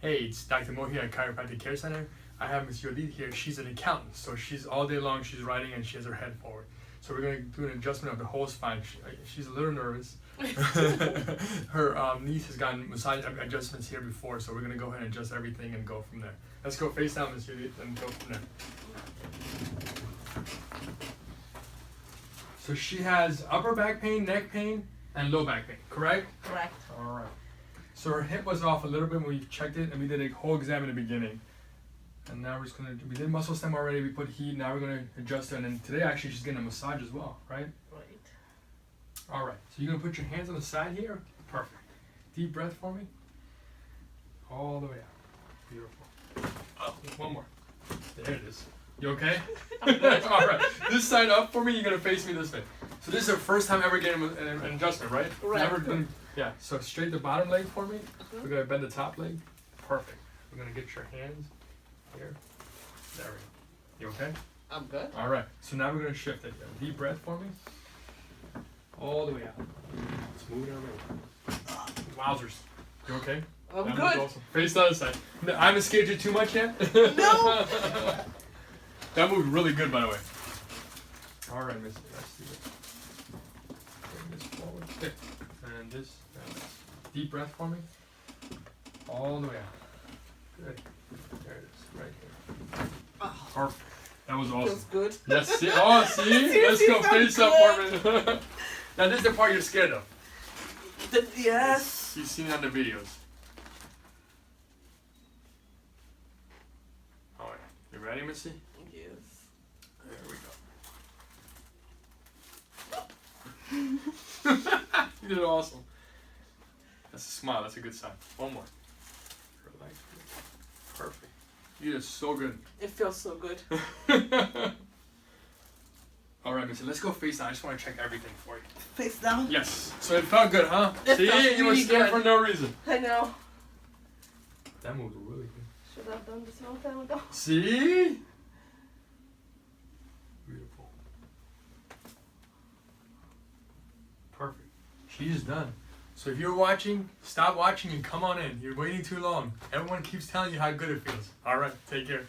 hey, it's Dr. Mo here at Chiropractic Care Center. I have Miss Yodit here. She's an accountant, so she's all day long, she's writing and she has her head forward. So we're going to do an adjustment of the whole spine. She's a little nervous. Her niece has gotten massage adjustments here before, so we're going to go ahead and adjust everything and go from there. Let's go face down, Miss Yodit, and go from there. So she has upper back pain, neck pain, and low back pain, correct? Correct. All right. So her hip was off a little bit when we checked it, and we did a whole exam in the beginning. And now we're just gonna we did muscle stem already. We put heat. Now we're gonna adjust it. And then today actually she's getting a massage as well, right? Right. All right. So you're gonna put your hands on the side here. Perfect. Deep breath for me. All the way out. Beautiful. Oh, one more. There it is. You okay? All right. This side up for me. You're gonna face me this way. So this is her first time ever getting an adjustment, right? Right. Never been. Yeah. So straight the bottom leg for me. We're gonna bend the top leg. Perfect. We're gonna get your hands here. There we go. You okay? I'm good. All right. So now we're gonna shift it. Deep breath for me. All the way out. Let's move it around. Wowzers. You okay? I'm That good. was awesome. Face the other side. No, I haven't scared you too much yet? No. That moved really good, by the way. All right, Missy. Let's do it. Bring this forward. Okay. And this. Deep breath for me. All the way out. Good. There it is. Right here. Oh, Perfect. That was awesome. feels good. Yes. See? Oh, see? Let's go face up for me. Now, this is the part you're scared of. Yes. You've seen it on the videos. All right. You ready, Missy? Yes. There we go. You did awesome. That's a smile. That's a good sign. One more. Relax. Perfect. You did so good. It feels so good. All right, Missy. Let's go face down. I just want to check everything for you. Face down. Yes. So it felt good, huh? It See, felt you were really scared good. for no reason. I know. That moved really good. Should have done this a long time ago. See? Beautiful. Perfect. She's done. So if you're watching, stop watching and come on in. You're waiting too long. Everyone keeps telling you how good it feels. All right, take care.